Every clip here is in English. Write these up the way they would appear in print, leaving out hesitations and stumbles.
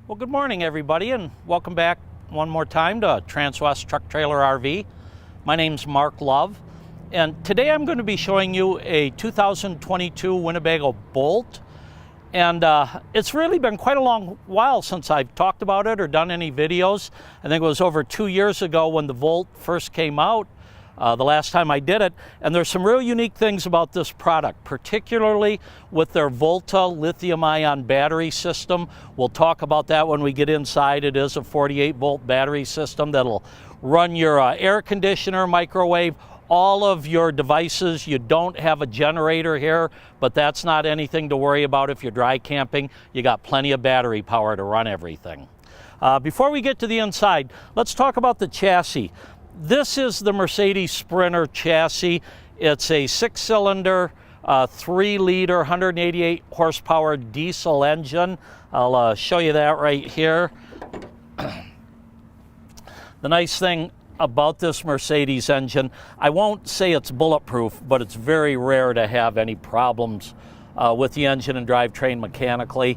Well, good morning, everybody, and welcome back one more time to Transwest Truck Trailer RV. My name's Mark Love, and today I'm going to be showing you a 2022 Winnebago BOLT. And it's really been quite a long while since I've talked about it or done any videos. I think it was over 2 years ago when the Volt first came out, the last time I did it. And there's some real unique things about this product, particularly with their Volta lithium-ion battery system. We'll talk about that when we get inside. It is a 48-volt battery system that'll run your air conditioner, microwave, all of your devices. You don't have a generator here, but that's not anything to worry about if you're dry camping. You got plenty of battery power to run everything. Before we get to the inside, let's talk about the chassis. This is the Mercedes Sprinter chassis. It's a 6-cylinder, 3-liter, 188 horsepower diesel engine. I'll show you that right here. The nice thing about this Mercedes engine, I won't say it's bulletproof, but it's very rare to have any problems with the engine and drivetrain mechanically.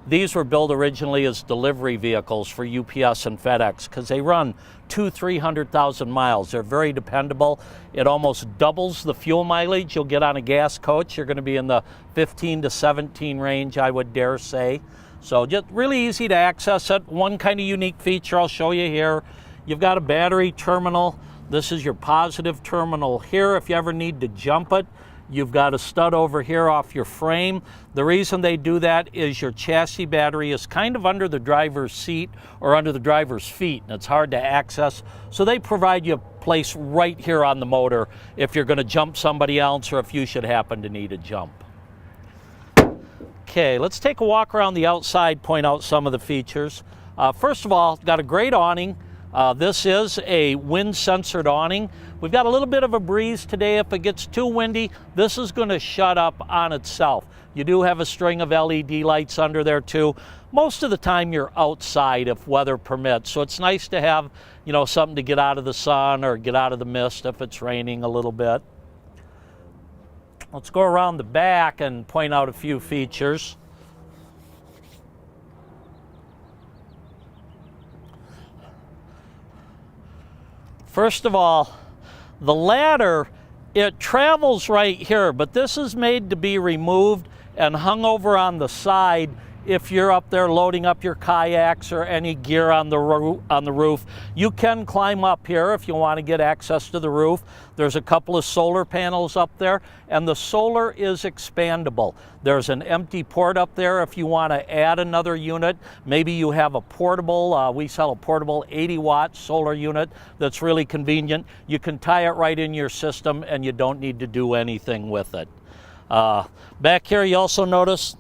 These were built originally as delivery vehicles for UPS and FedEx because they run 200,000-300,000 miles. They're very dependable. It almost doubles the fuel mileage you'll get on a gas coach. You're going to be in the 15 to 17 range, I would dare say. So just really easy to access it. One kind of unique feature I'll show you here. You've got a battery terminal. This is your positive terminal here. If you ever need to jump it, you've got a stud over here off your frame. The reason they do that is your chassis battery is kind of under the driver's seat or under the driver's feet, and it's hard to access. So they provide you a place right here on the motor if you're going to jump somebody else or if you should happen to need a jump. Okay, let's take a walk around the outside, point out some of the features. First of all, got a great awning. This is a wind-censored awning. We've got a little bit of a breeze today. If it gets too windy, this is going to shut up on itself. You do have a string of LED lights under there too. Most of the time you're outside if weather permits, so it's nice to have, you know, something to get out of the sun or get out of the mist if it's raining a little bit. Let's go around the back and point out a few features. First of all, the ladder, it travels right here, but this is made to be removed and hung over on the side if you're up there loading up your kayaks or any gear on the roof. You can climb up here if you want to get access to the roof. There's a couple of solar panels up there, and the solar is expandable. There's an empty port up there if you want to add another unit. Maybe you have a portable, we sell a portable 80-watt solar unit that's really convenient. You can tie it right in your system and you don't need to do anything with it. Back here you also notice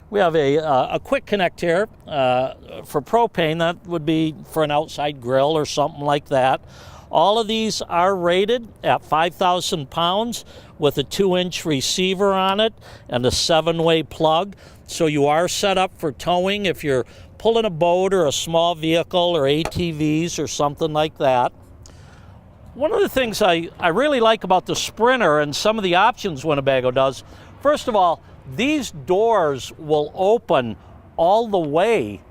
we have a quick connect here for propane. That would be for an outside grill or something like that. All of these are rated at 5,000 pounds with a 2-inch receiver on it and a 7-way plug. So you are set up for towing if you're pulling a boat or a small vehicle or ATVs or something like that. One of the things I really like about the Sprinter and some of the options Winnebago does, first of all, these doors will open all the way.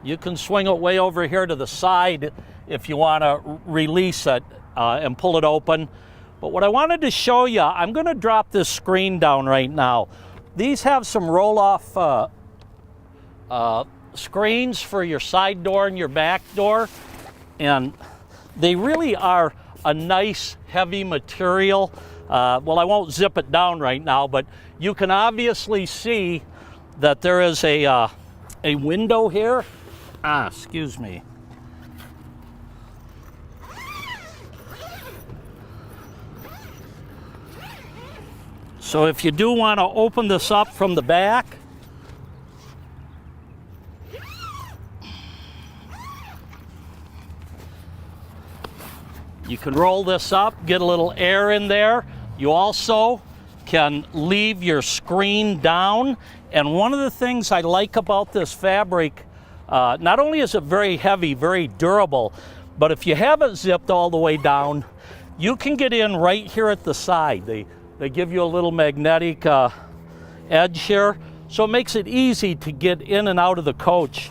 You can swing it way over here to the side if you want to release it and pull it open. But what I wanted to show you, I'm going to drop this screen down right now. These have some roll-off screens for your side door and your back door, and they really are a nice heavy material. Well, I won't zip it down right now, but you can obviously see that there is a window here. Excuse me. So if you do want to open this up from the back, you can roll this up, get a little air in there. You also can leave your screen down. And one of the things I like about this fabric, not only is it very heavy, very durable, but if you have it zipped all the way down, you can get in right here at the side. They give you a little magnetic edge here, so it makes it easy to get in and out of the coach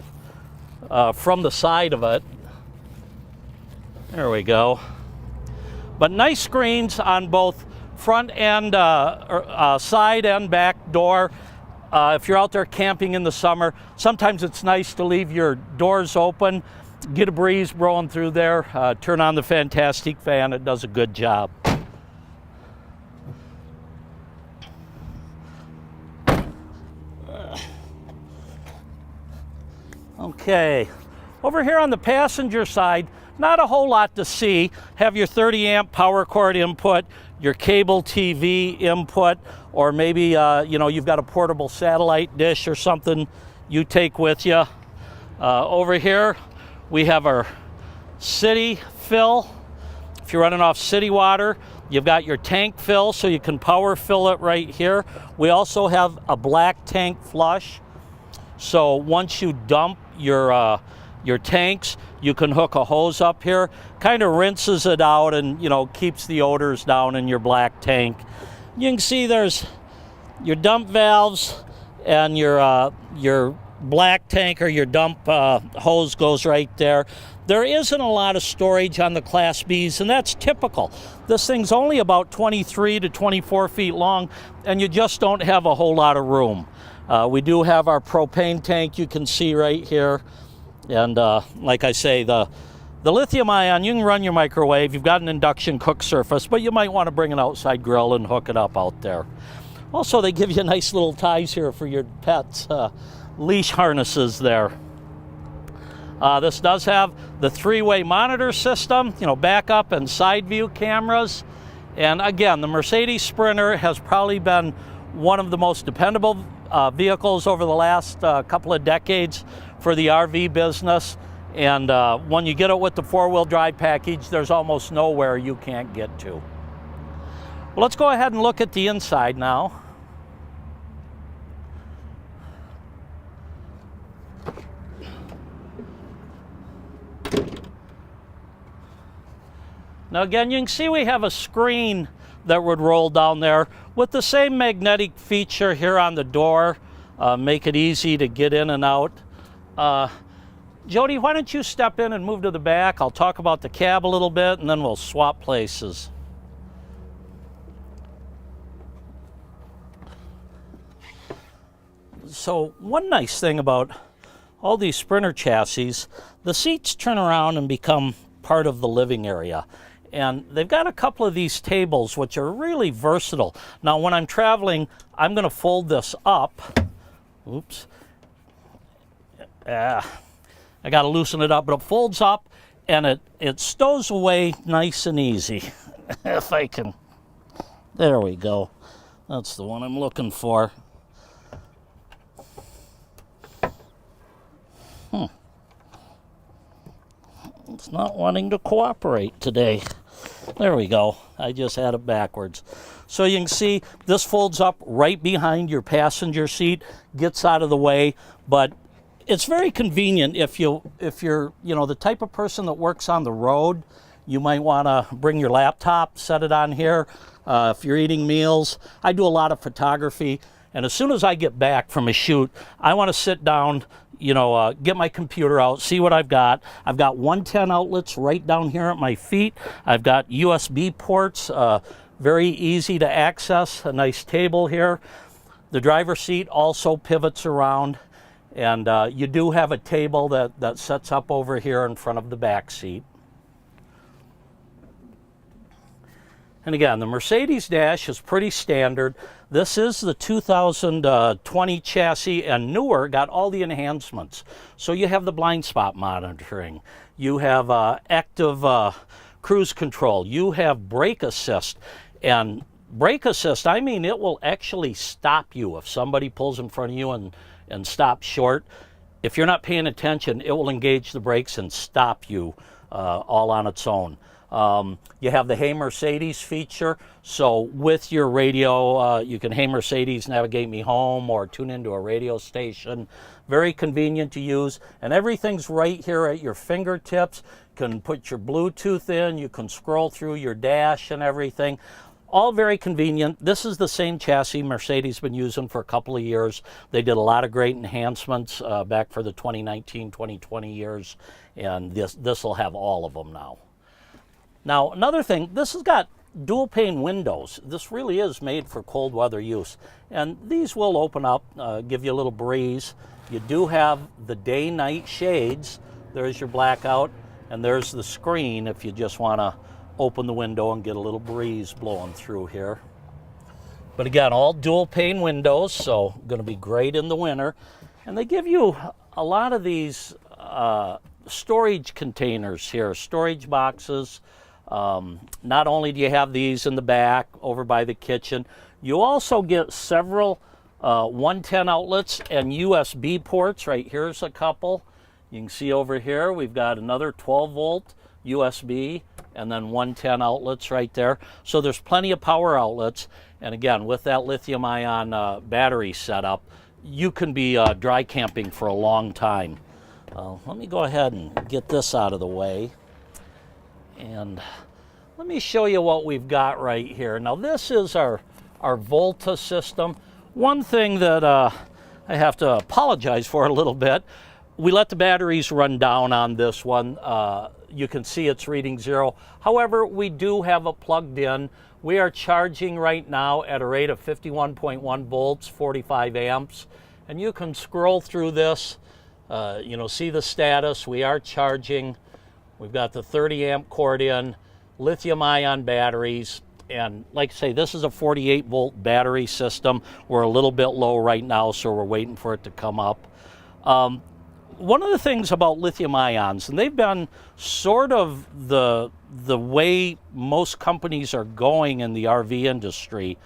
from the side of it. There we go. But nice screens on both front and side and back door. If you're out there camping in the summer, sometimes it's nice to leave your doors open, get a breeze blowing through there, turn on the fantastic fan. It does a good job. Okay, over here on the passenger side, not a whole lot to see. Have your 30 amp power cord input, your cable TV input, or maybe you've got a portable satellite dish or something you take with you. Over here we have our city fill. If you're running off city water, you've got your tank fill, so you can power fill it right here. We also have a black tank flush, so once you dump your tanks, you can hook a hose up here, kind of rinses it out and keeps the odors down in your black tank. You can see there's your dump valves, and your black tank or your dump hose goes right there. There isn't a lot of storage on the Class Bs, and that's typical. This thing's only about 23 to 24 feet long, and you just don't have a whole lot of room. We do have our propane tank you can see right here. And like I say, the lithium ion, you can run your microwave. You've got an induction cook surface, but you might want to bring an outside grill and hook it up out there. Also, they give you nice little ties here for your pets, leash harnesses there. This does have the 3-way monitor system, backup and side view cameras. And again, the Mercedes Sprinter has probably been one of the most dependable vehicles over the last couple of decades for the RV business. And when you get it with the 4-wheel drive package, there's almost nowhere you can't get to. Well, let's go ahead and look at the inside now. Now again, you can see we have a screen that would roll down there with the same magnetic feature here on the door, make it easy to get in and out. Jody, why don't you step in and move to the back? I'll talk about the cab a little bit, and then we'll swap places. So one nice thing about all these Sprinter chassis, the seats turn around and become part of the living area. And they've got a couple of these tables which are really versatile. Now when I'm traveling, I'm going to fold this up. Oops. I got to loosen it up, but it folds up and it stows away nice and easy. If I can. There we go. That's the one I'm looking for. It's not wanting to cooperate today. There we go. I just had it backwards. So you can see this folds up right behind your passenger seat, gets out of the way, but it's very convenient if you're the type of person that works on the road. You might want to bring your laptop, set it on here. If you're eating meals, I do a lot of photography, and as soon as I get back from a shoot, I want to sit down, get my computer out, see what I've got. I've got 110 outlets right down here at my feet. I've got USB ports, very easy to access, a nice table here. The driver's seat also pivots around, and you do have a table that sets up over here in front of the back seat. And again, the Mercedes dash is pretty standard. This is the 2020 chassis, and newer, got all the enhancements. So you have the blind spot monitoring, you have active cruise control, you have brake assist. And brake assist, I mean, it will actually stop you if somebody pulls in front of you and stops short. If you're not paying attention, it will engage the brakes and stop you all on its own. You have the Hey Mercedes feature, so with your radio you can Hey Mercedes, navigate me home, or tune into a radio station. Very convenient to use, and everything's right here at your fingertips. You can put your Bluetooth in, you can scroll through your dash and everything. all very convenient. This is the same chassis Mercedes has been using for a couple of years. They did a lot of great enhancements back for the 2019, 2020 years, and this will have all of them now. Now, another thing, this has got dual pane windows. This really is made for cold weather use. And these will open up, give you a little breeze. You do have the day-night shades. There's your blackout, and there's the screen if you just want to open the window and get a little breeze blowing through here. But again, all dual pane windows, so going to be great in the winter. And they give you a lot of these storage containers here, storage boxes. Not only do you have these in the back over by the kitchen, you also get several 110 outlets and USB ports. Right here's a couple. You can see over here we've got another 12 volt USB and then 110 outlets right there. So there's plenty of power outlets. And again, with that lithium ion battery setup, you can be dry camping for a long time. Let me go ahead and get this out of the way. And let me show you what we've got right here. Now this is our Volta system. One thing that I have to apologize for a little bit, we let the batteries run down on this one. You can see it's reading 0. However, we do have it plugged in. We are charging right now at a rate of 51.1 volts, 45 amps. And you can scroll through this, see the status. We are charging. We've got the 30 amp cord in, lithium ion batteries. And like I say, this is a 48 volt battery system. We're a little bit low right now, so we're waiting for it to come up. One of the things about lithium ions, and they've been sort of the way most companies are going in the RV industry,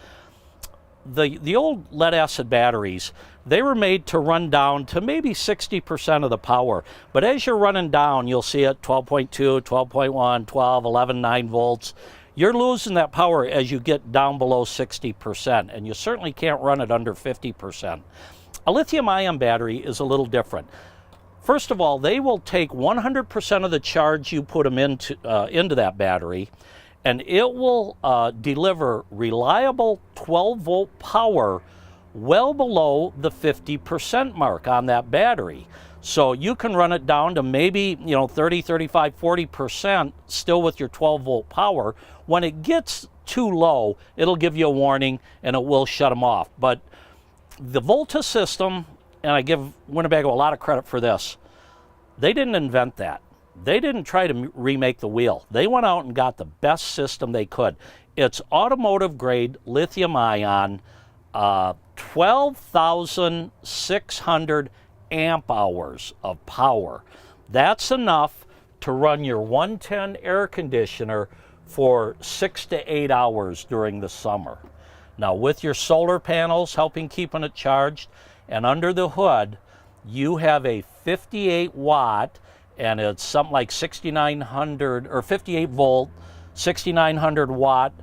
the old lead acid batteries, they were made to run down to maybe 60% of the power. But as you're running down, you'll see it 12.2, 12.1, 12, 11, 9 volts. You're losing that power as you get down below 60%, and you certainly can't run it under 50%. A lithium ion battery is a little different. First of all, they will take 100% of the charge you put them into that battery, and it will deliver reliable 12 volt power well below the 50% mark on that battery. So you can run it down to maybe 30, 35, 40% still with your 12 volt power. When it gets too low, it'll give you a warning and it will shut them off. But the Volta system, and I give Winnebago a lot of credit for this, they didn't invent that. They didn't try to remake the wheel. They went out and got the best system they could. It's automotive grade lithium ion, 12,600 amp hours of power. That's enough to run your 110 air conditioner for 6 to 8 hours during the summer. Now with your solar panels helping keeping it charged, and under the hood you have a 58 watt, and it's something like 6900 or 58 volt 6900 watt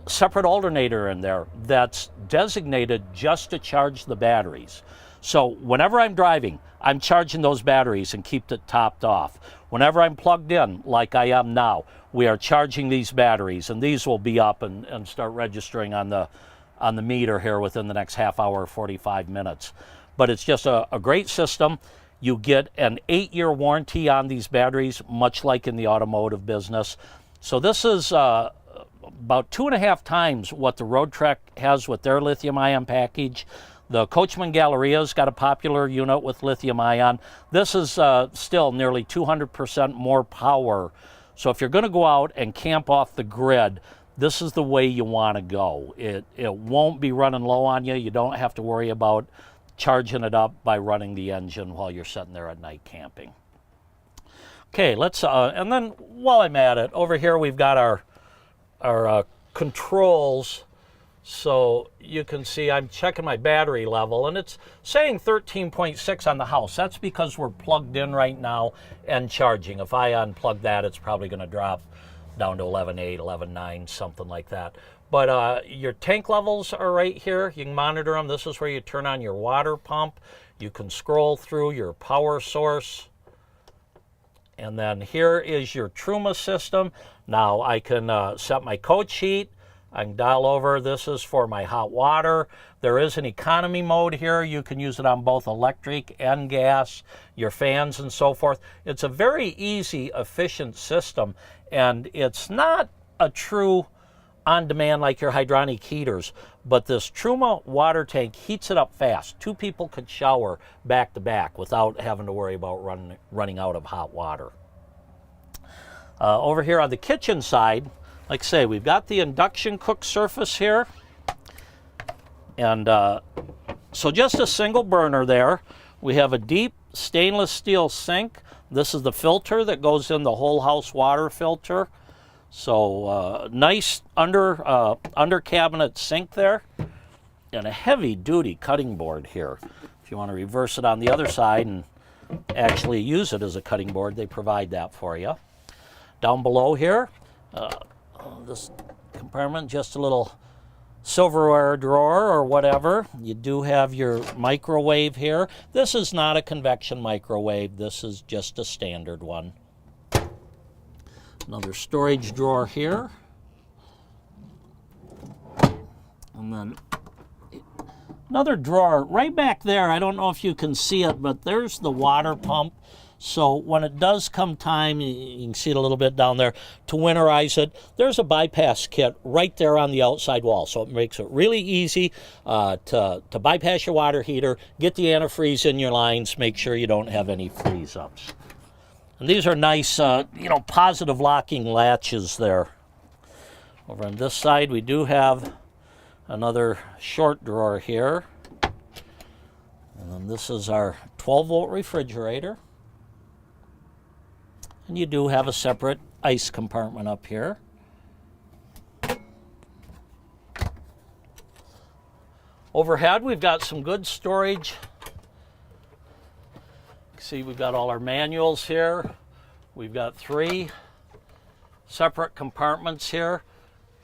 separate alternator in there that's designated just to charge the batteries. So whenever I'm driving, I'm charging those batteries and keep it topped off. Whenever I'm plugged in, like I am now, we are charging these batteries, and these will be up and start registering on the meter here within the next half hour, 45 minutes. But it's just a great system. You get an 8-year warranty on these batteries, much like in the automotive business. So this is about 2.5 times what the Road Trek has with their lithium ion package. The Coachman Galleria's got a popular unit with lithium ion. This is still nearly 200% more power. So if you're going to go out and camp off the grid, this is the way you want to go. It won't be running low on you. You don't have to worry about charging it up by running the engine while you're sitting there at night camping. Okay, let's and then while I'm at it, over here we've got our controls. So you can see I'm checking my battery level, and it's saying 13.6 on the house. That's because we're plugged in right now and charging. If I unplug that, it's probably going to drop down to 11.8, 11.9, something like that. But your tank levels are right here. You can monitor them. This is where you turn on your water pump. You can scroll through your power source. And then here is your Truma system. Now I can set my coach heat. I can dial over. This is for my hot water. There is an economy mode here. You can use it on both electric and gas, your fans and so forth. It's a very easy, efficient system, and it's not a true on-demand like your hydronic heaters, but this Truma water tank heats it up fast. 2 people could shower back to back without having to worry about running out of hot water. Over here on the kitchen side, like I say, we've got the induction cook surface here. And so just a single burner there. We have a deep stainless steel sink. This is the filter that goes in the whole house water filter. So nice under cabinet sink there. And a heavy duty cutting board here. If you want to reverse it on the other side and actually use it as a cutting board, they provide that for you. Down below here, this compartment, just a little silverware drawer or whatever. You do have your microwave here. This is not a convection microwave. This is just a standard one. Another storage drawer here. And then another drawer right back there. I don't know if you can see it, but there's the water pump. So when it does come time, you can see it a little bit down there, to winterize it, there's a bypass kit right there on the outside wall. So it makes it really easy to bypass your water heater, get the antifreeze in your lines, make sure you don't have any freeze-ups. And these are nice, positive locking latches there. Over on this side, we do have another short drawer here. And then this is our 12-volt refrigerator. And you do have a separate ice compartment up here. Overhead, we've got some good storage. See, we've got all our manuals here. We've got 3 separate compartments here.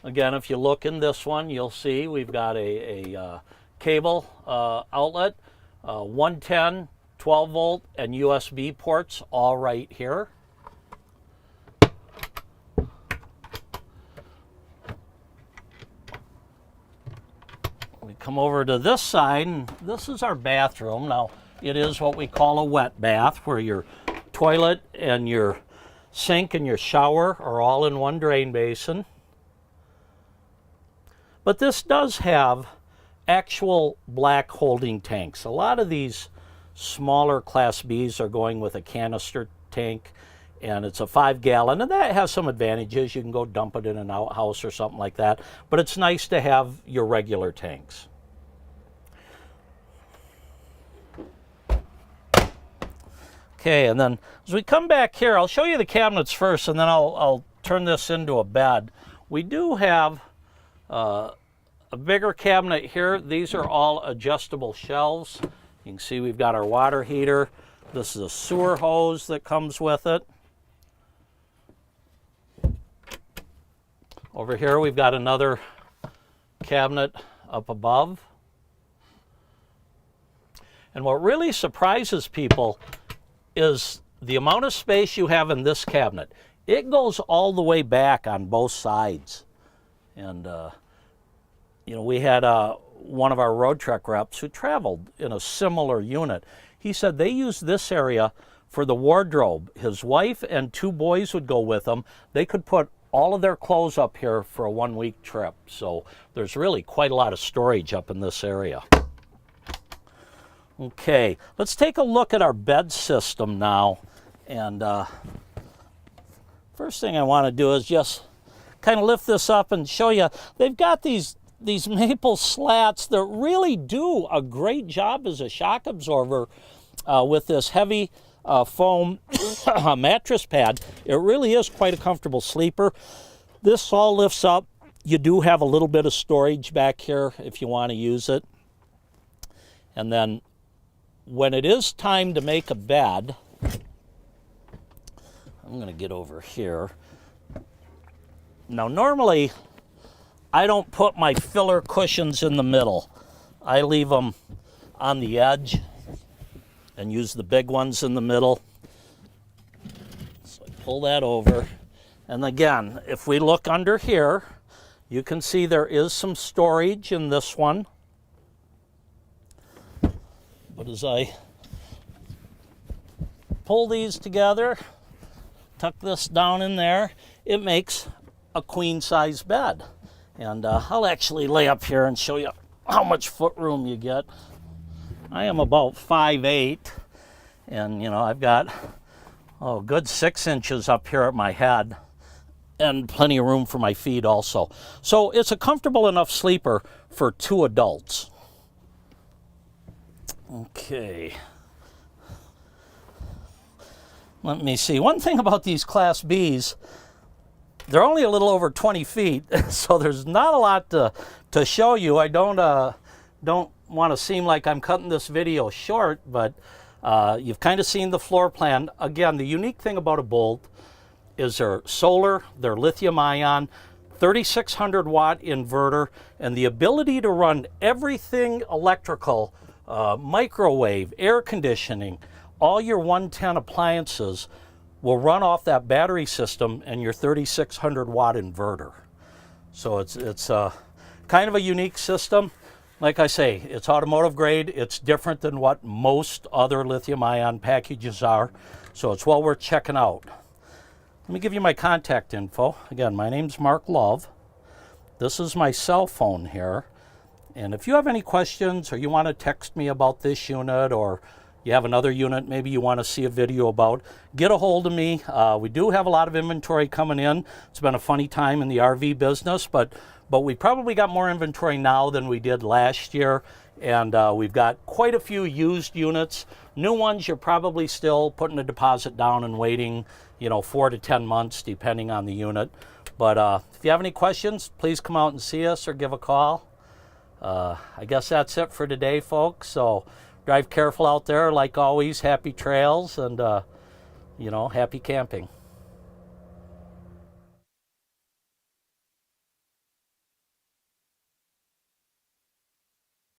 Again, if you look in this one, you'll see we've got a cable outlet, 110, 12 volt, and USB ports all right here. We come over to this side, and this is our bathroom. Now, it is what we call a wet bath, where your toilet and your sink and your shower are all in one drain basin. But this does have actual black holding tanks. A lot of these smaller Class Bs are going with a canister tank, and it's a 5-gallon, and that has some advantages. You can go dump it in an outhouse or something like that, but it's nice to have your regular tanks. Okay, and then as we come back here, I'll show you the cabinets first, and then I'll turn this into a bed. We do have a bigger cabinet here. These are all adjustable shelves. You can see we've got our water heater. This is a sewer hose that comes with it. Over here we've got another cabinet up above. And what really surprises people is the amount of space you have in this cabinet. It goes all the way back on both sides. And we had one of our road truck reps who traveled in a similar unit. He said they used this area for the wardrobe. His wife and 2 boys would go with him. They could put all of their clothes up here for a 1-week trip. So there's really quite a lot of storage up in this area. Okay, let's take a look at our bed system now. And first thing I want to do is just kind of lift this up and show you. They've got these maple slats that really do a great job as a shock absorber with this heavy foam mattress pad. It really is quite a comfortable sleeper. This all lifts up. You do have a little bit of storage back here if you want to use it. And then when it is time to make a bed, I'm going to get over here. Now, normally, I don't put my filler cushions in the middle. I leave them on the edge and use the big ones in the middle. So I pull that over. And again, if we look under here, You can see there is some storage in this one. But as I pull these together, tuck this down in there, it makes a queen size bed. And I'll actually lay up here and show you how much foot room you get. I am about 5'8", and you know, I've got a good 6 inches up here at my head, and plenty of room for my feet also. So it's a comfortable enough sleeper for 2 adults. Okay. Let me see. One thing about these Class Bs, they're only a little over 20 feet, so there's not a lot to show you. I don't want to seem like I'm cutting this video short, but you've kind of seen the floor plan. Again, the unique thing about a Bolt is they're solar, they're lithium ion, 3600 watt inverter, and the ability to run everything electrical, microwave, air conditioning, all your 110 appliances will run off that battery system and your 3600 watt inverter. So it's kind of a unique system. Like I say, it's automotive grade. It's different than what most other lithium ion packages are. So it's well worth checking out. Let me give you my contact info. Again, my name's Mark Love. This is my cell phone here. And if you have any questions or you want to text me about this unit, or you have another unit maybe you want to see a video about, get a hold of me. We do have a lot of inventory coming in. It's been a funny time in the RV business, but we probably got more inventory now than we did last year. And we've got quite a few used units. New ones, you're probably still putting a deposit down and waiting, you know, 4 to 10 months, depending on the unit. But if you have any questions, please come out and see us or give a call. I guess that's it for today, folks. So drive careful out there. Like always, happy trails and, you know, happy camping.